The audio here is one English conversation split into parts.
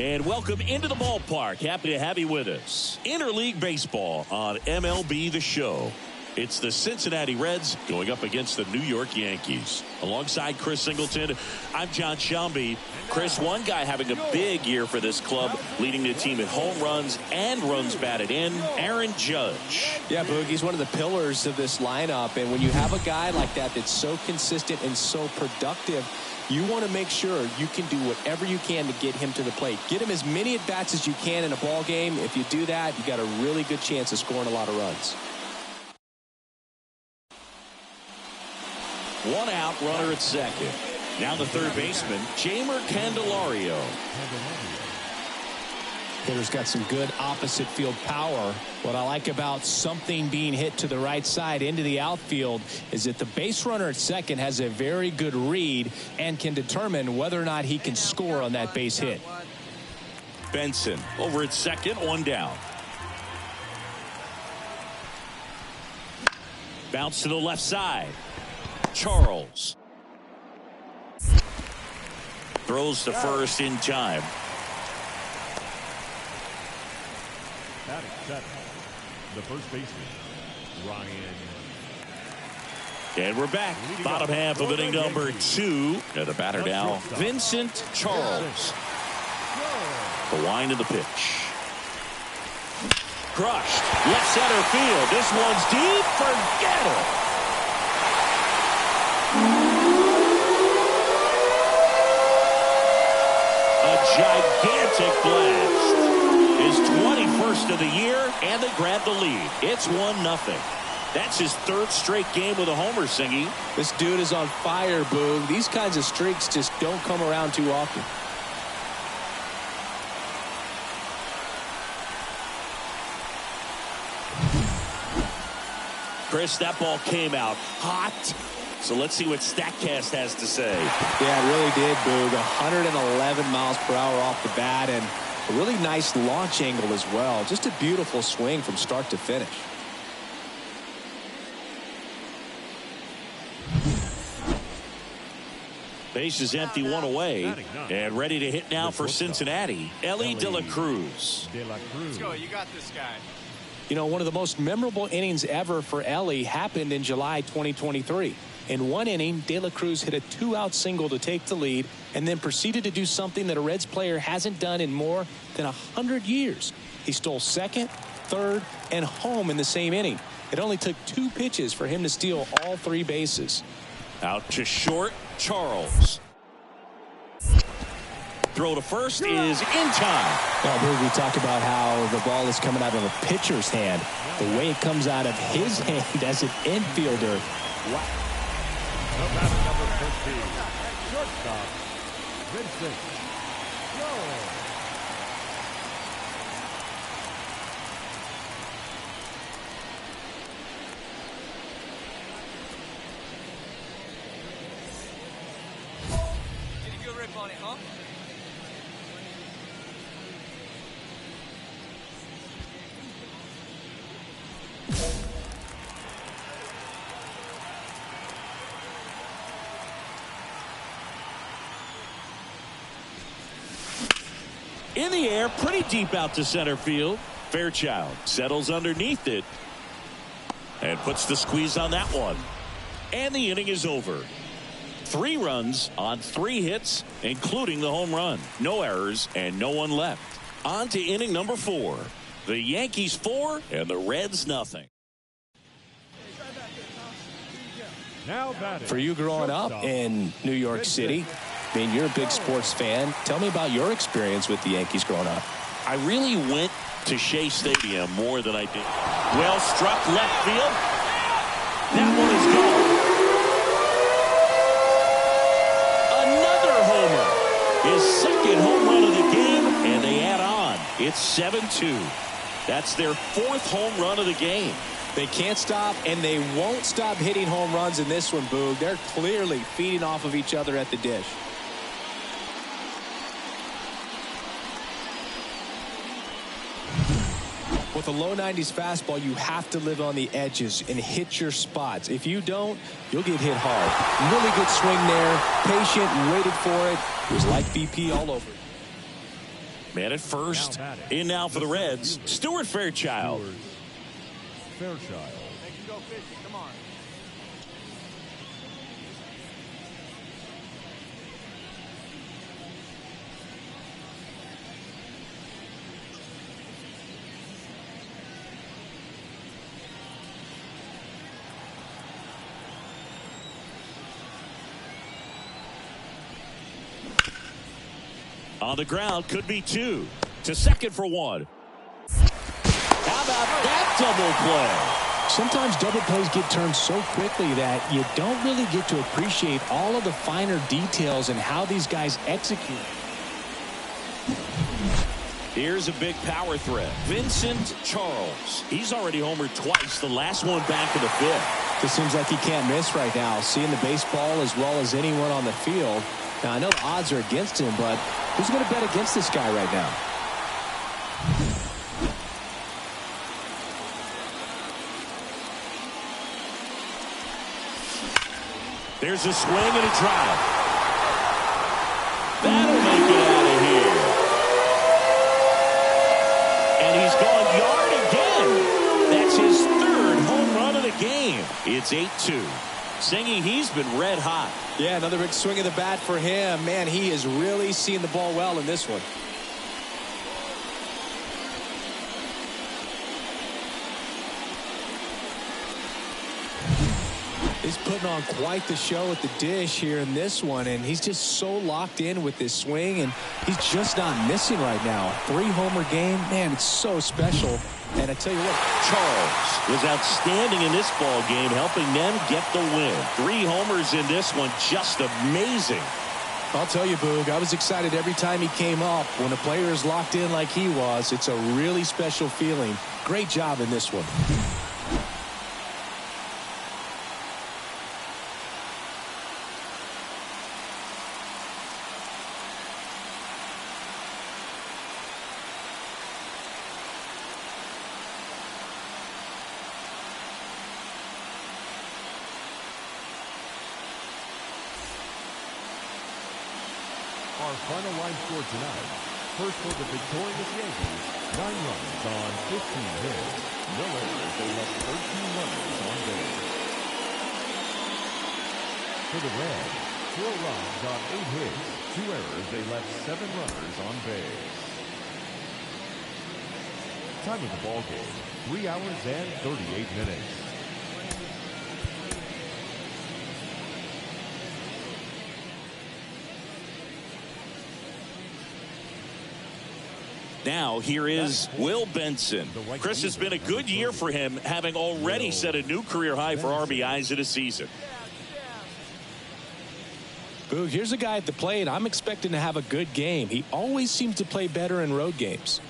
And welcome into the ballpark. Happy to have you with us. Interleague Baseball on MLB The Show. It's the Cincinnati Reds going up against the New York Yankees. Alongside Chris Singleton, I'm John Shelby. Chris, one guy having a big year for this club, leading the team in home runs and runs batted in, Aaron Judge. Yeah, Boog, he's one of the pillars of this lineup. And when you have a guy like that that's so consistent and so productive, you want to make sure you can do whatever you can to get him to the plate. Get him as many at-bats as you can in a ball game. If you do that, you got a really good chance of scoring a lot of runs. One out, runner at second. Now the third baseman, Jeimer Candelario. Hitter's got some good opposite field power. What I like about something being hit to the right side into the outfield is that the base runner at second has a very good read and can determine whether or not he can score on that base hit. Vincent over at second, one down. Bounce to the left side. Charles throws to first in time. Batting seven, the first baseman, Ryan. And we're back. Bottom half of inning number 2. And the batter now, Vincent Charles. The wind of the pitch. Crushed. Left center field. This one's deep. Forget it. A gigantic blast. His 21st of the year, and they grab the lead. It's 1-0. That's his third straight game with a homer, Singy. This dude is on fire, Boog. These kinds of streaks just don't come around too often. Chris, that ball came out hot. So let's see what StatCast has to say. Yeah, it really did, Boog. 111 miles per hour off the bat, and a really nice launch angle as well. Just a beautiful swing from start to finish. Base is empty, one away. And ready to hit now for Cincinnati, Elly De La Cruz. Let's go. You got this guy. You know, one of the most memorable innings ever for Elly happened in July 2023. In one inning, De La Cruz hit a 2-out single to take the lead and then proceeded to do something that a Reds player hasn't done in more than 100 years. He stole second, third, and home in the same inning. It only took 2 pitches for him to steal all 3 bases. Out to short, Charles. Throw to first is in time. Well, we talk about how the ball is coming out of a pitcher's hand. The way it comes out of his hand as an infielder. Wow. Number 15, shortstop, Vincent. on it, huh? In the air, pretty deep out to center field. Fairchild settles underneath it and puts the squeeze on that one. And the inning is over. 3 runs on 3 hits, including the home run. No errors and no one left. On to inning number 4. The Yankees 4 and the Reds nothing. Now batting. For you growing up in New York City, I mean, you're a big sports fan. Tell me about your experience with the Yankees growing up. I really went to Shea Stadium more than I did. Well struck left field. That one is gone. Another homer. His second home run of the game, and they add on. It's 7-2. That's their 4th home run of the game. They can't stop, and they won't stop hitting home runs in this one, Boog. They're clearly feeding off of each other at the dish. With a low 90s fastball, you have to live on the edges and hit your spots. If you don't, you'll get hit hard. Really good swing there. Patient, waited for it. It was like BP all over. Man at first. In now for the Reds, Stuart Fairchild. Fairchild. They can go 50. Come on. On the ground, could be 2. To second for 1. How about that double play? Sometimes double plays get turned so quickly that you don't really get to appreciate all of the finer details and how these guys execute. Here's a big power threat. Vincent Charles. He's already homered twice, the last one back in the 5th. Just seems like he can't miss right now. Seeing the baseball as well as anyone on the field. Now, I know the odds are against him, but who's going to bet against this guy right now? There's a swing and a drive. That'll make it out of here. And he's gone yard again. That's his 3rd home run of the game. It's 8-2. Singy, he's been red hot. Yeah, another big swing of the bat for him. Man, he is really seeing the ball well in this one. He's putting on quite the show at the dish here in this one, and he's just so locked in with this swing, and he's just not missing right now. 3-homer game, man, it's so special. And I tell you what, Charles was outstanding in this ball game, helping them get the win. 3 homers in this one, just amazing. I'll tell you, Boog, I was excited every time he came up. When a player is locked in like he was, it's a really special feeling. Great job in this one. Our final line score tonight. First for the victorious Yankees, 9 runs on 15 hits. No errors, they left 13 runners on base. For the Reds, 4 runs on 8 hits. 2 errors, they left 7 runners on base. Time of the ball game, 3 hours and 38 minutes. Now here is Will Benson. Chris, has been a good year for him, having already set a new career high for RBIs in a season. Boog, here's a guy at the plate. I'm expecting to have a good game. He always seems to play better in road games.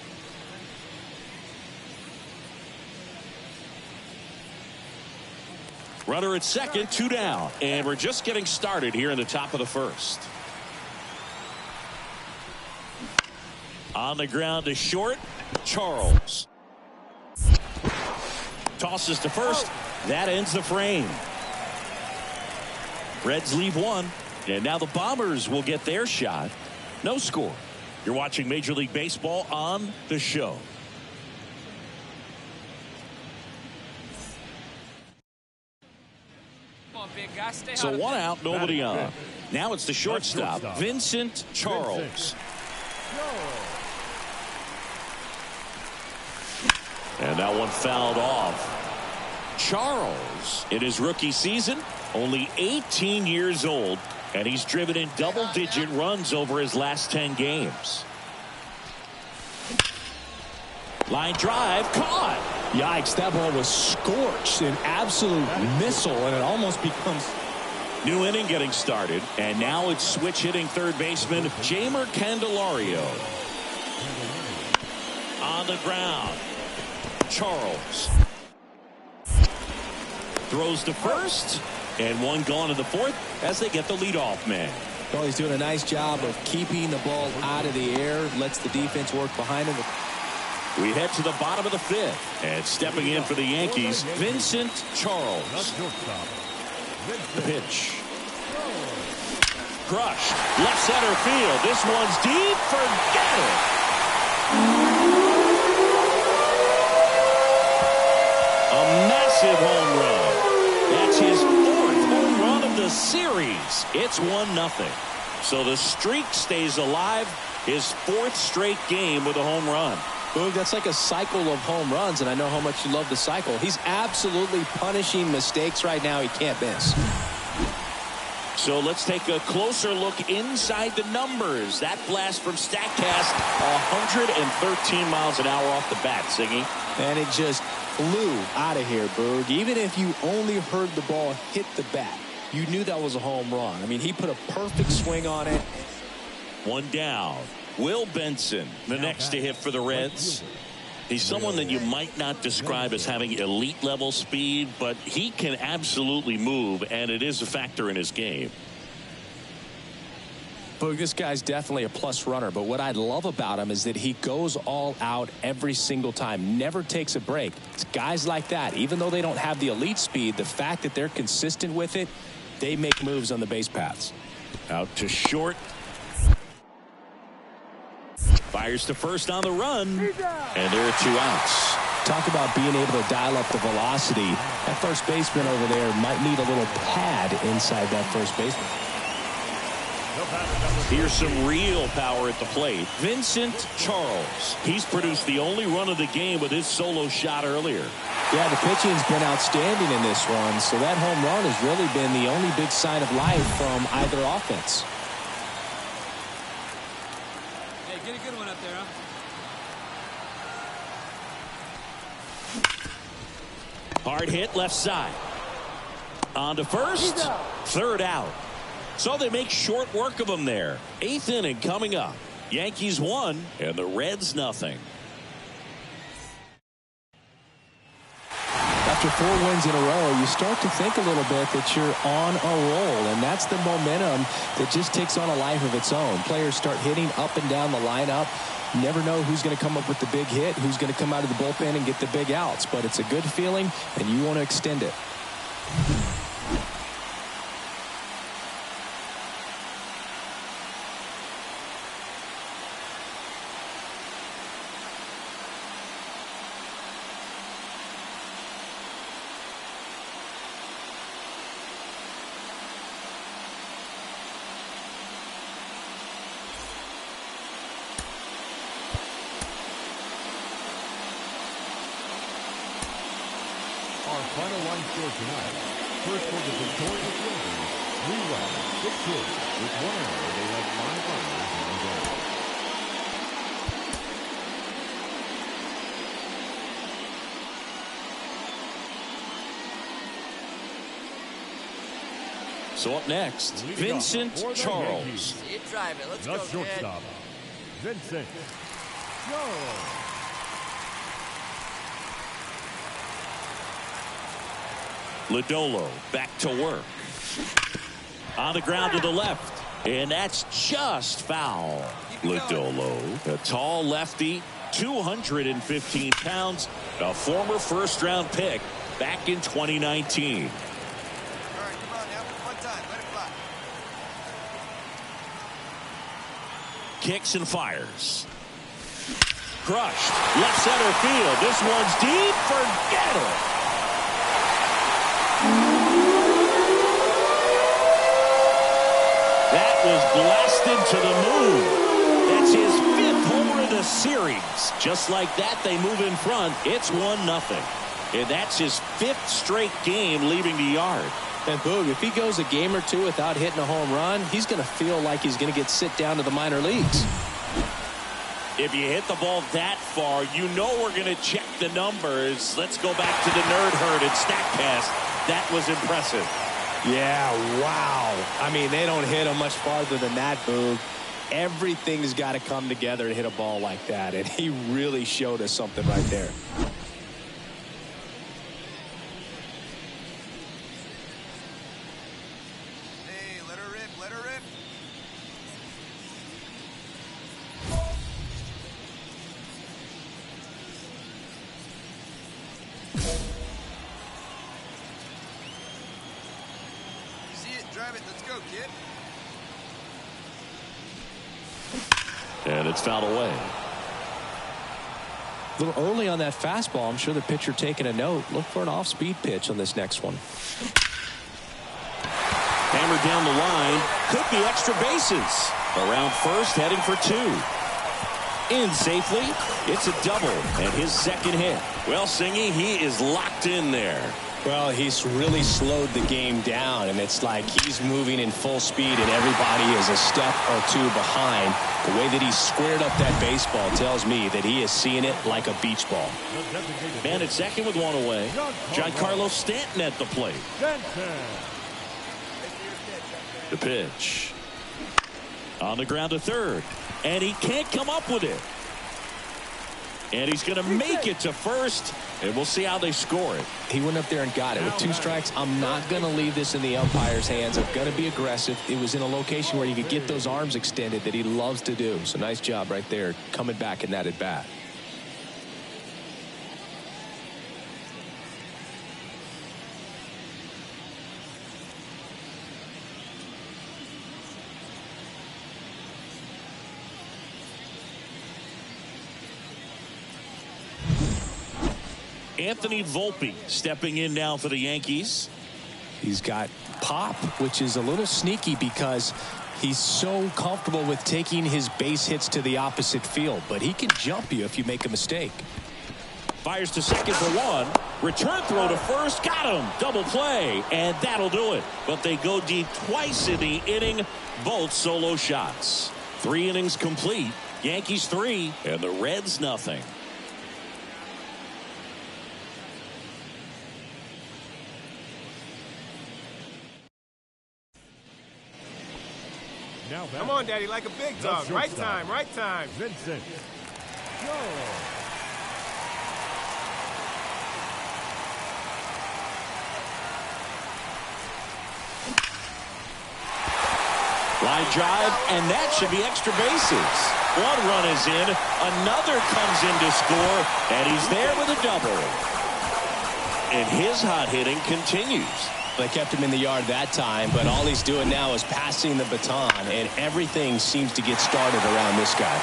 Runner at second, 2 down. And we're just getting started here in the top of the 1st. On the ground to short. Charles. Tosses to first. That ends the frame. Reds leave one. And now the Bombers will get their shot. No score. You're watching Major League Baseball on the show. So one out, nobody on. Now it's the shortstop, Vincent Charles. And that one fouled off. Charles, in his rookie season, only 18 years old, and he's driven in double-digit runs over his last 10 games. Line drive, caught. Yikes, that ball was scorched, an absolute missile, and it almost becomes... New inning getting started, and now it's switch hitting third baseman Jeimer Candelario. On the ground, Charles. Throws to first, and one gone in the fourth as they get the leadoff man. Well, he's doing a nice job of keeping the ball out of the air, lets the defense work behind him. We head to the bottom of the fifth, and stepping in for the Yankees, Vincent Charles. The pitch. Crushed. Left center field. This one's deep. Forget it. A massive home run. That's his fourth home run of the series. It's 1-0. So the streak stays alive. His fourth straight game with a home run. Boog, that's like a cycle of home runs, and I know how much you love the cycle. He's absolutely punishing mistakes right now he can't miss. So let's take a closer look inside the numbers. That blast from StatCast, 113 miles an hour off the bat, Singy. And it just flew out of here, Boog. Even if you only heard the ball hit the bat, you knew that was a home run. I mean, he put a perfect swing on it. One down. Will Benson, the next to hit for the Reds. He's someone that you might not describe as having elite level speed, but he can absolutely move, and it is a factor in his game. Boog, this guy's definitely a plus runner, but what I love about him is that he goes all out every single time, never takes a break. It's guys like that, even though they don't have the elite speed, the fact that they're consistent with it, they make moves on the base paths. Out to short. Fires to first on the run, and there are 2 outs. Talk about being able to dial up the velocity. That first baseman over there might need a little pad inside that first baseman. Here's some real power at the plate. Vincent Charles. He's produced the only run of the game with his solo shot earlier. Yeah, the pitching's been outstanding in this one, so that home run has really been the only big sign of life from either offense. Get a good one up there, huh? Hard hit left side. On to first. Third out. So they make short work of him there. 8th inning coming up. Yankees 1 and the Reds nothing. After 4 wins in a row, you start to think a little bit that you're on a roll, and that's the momentum that just takes on a life of its own. Players start hitting up and down the lineup. You never know who's going to come up with the big hit, who's going to come out of the bullpen and get the big outs, but it's a good feeling, and you want to extend it. Our final line score tonight. First for the victorious Yankees, 3 runs, 6 hits. With 1 error, they left 5 runners on the game. So up next, Vincent Charles. You drive it. Let's The go, kid. shortstop, Vincent Charles. Lodolo back to work. On the ground to the left. And that's just foul. Lodolo, a tall lefty, 215 pounds, a former first-round pick back in 2019. All right, come on now. One time. Let it fly. Kicks and fires. Crushed. Left center field. This one's deep. Forget it. That was blasted to the moon. That's his 5th homer of the series. Just like that, they move in front. It's 1-0. And that's his 5th straight game leaving the yard. And Boog, if he goes a game or two without hitting a home run, he's going to feel like he's going to get sit down to the minor leagues. If you hit the ball that far, you know we're going to check the numbers. Let's go back to the nerd herd and StatCast. That was impressive. Yeah, wow. I mean, they don't hit him much farther than that, Boog. Everything's got to come together to hit a ball like that, and he really showed us something right there. Hey, let her rip. Let her rip. See it, drive it. Let's go, kid. And it's fouled away. A little early on that fastball. I'm sure the pitcher taking a note. Look for an off-speed pitch on this next one. Hammered down the line. Could be extra bases. Around first, heading for 2. In safely. It's a double and his 2nd hit. Well, Singy, he is locked in there. Well, he's really slowed the game down, and it's like he's moving in full speed, and everybody is a step or 2 behind. The way that he squared up that baseball tells me that he is seeing it like a beach ball. Man at second with 1 away. Giancarlo Stanton at the plate. The pitch. On the ground to third. And he can't come up with it. And he's going to make it to first. And we'll see how they score it. He went up there and got it. With 2 strikes, I'm not going to leave this in the umpire's hands. I'm going to be aggressive. It was in a location where you could get those arms extended that he loves to do. So nice job right there coming back in that at bat. Anthony Volpe stepping in now for the Yankees. He's got pop, which is a little sneaky because he's so comfortable with taking his base hits to the opposite field. But he can jump you if you make a mistake. Fires to second for 1. Return throw to first. Got him. Double play. And that'll do it. But they go deep twice in the inning. Both solo shots. 3 innings complete. Yankees 3 and the Reds nothing. Now back. Come on, Daddy, like a big dog. Right time, right time. Vincent. Go. Line drive, and that should be extra bases. 1 run is in. Another comes in to score, and he's there with a double. And his hot hitting continues. They kept him in the yard that time, but all he's doing now is passing the baton, and everything seems to get started around this guy.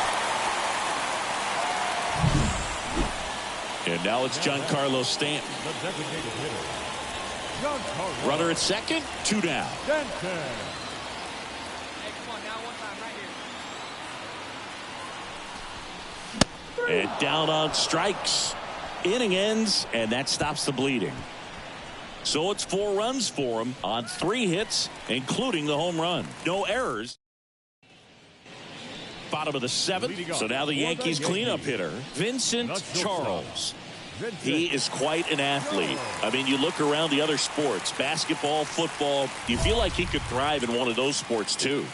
And now it's Giancarlo Stanton. The designated hitter. Giancarlo Runner at second, 2 down. Stanton. Hey, come on now, one time right here. And down on strikes. Inning ends, and that stops the bleeding. So it's 4 runs for him on 3 hits, including the home run. No errors. Bottom of the 7th. So now the Yankees cleanup hitter, Vincent Charles. He is quite an athlete. I mean, you look around the other sports, basketball, football, you feel like he could thrive in one of those sports too.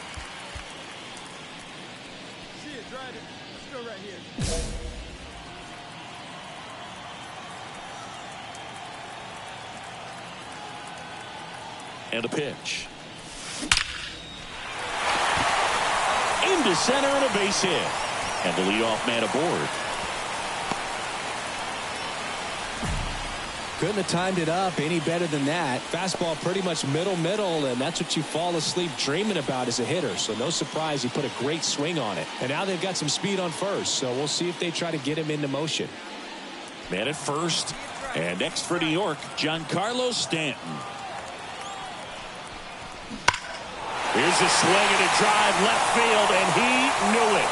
See it, drive it. Let's go right here. And a pitch. to center and a base hit. And the leadoff man aboard. Couldn't have timed it up any better than that. Fastball pretty much middle, and that's what you fall asleep dreaming about as a hitter. So no surprise he put a great swing on it. And now they've got some speed on first, so we'll see if they try to get him into motion. Man at first. And next for New York, Giancarlo Stanton. Here's a swing and a drive left field, and he knew it.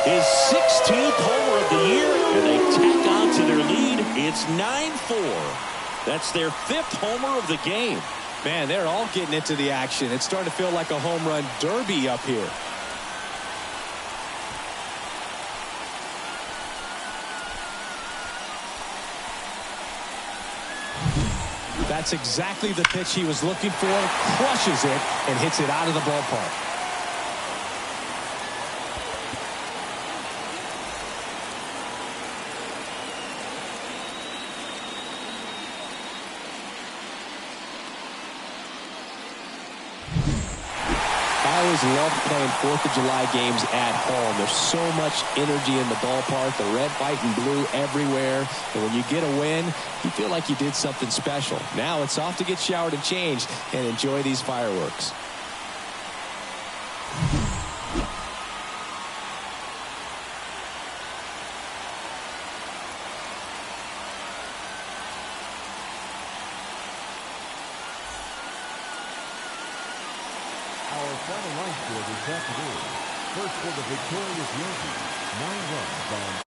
His 16th homer of the year, and they tack on to their lead. It's 9-4. That's their 5th homer of the game. Man, they're all getting into the action. It's starting to feel like a home run derby up here. That's exactly the pitch he was looking for. Crushes it and hits it out of the ballpark. I always love playing 4th of July games at home. There's so much energy in the ballpark, the red, white, and blue everywhere. And when you get a win, you feel like you did something special. Now it's off to get showered and changed and enjoy these fireworks. Our final line score this afternoon. First for the victorious Yankees, 9 runs on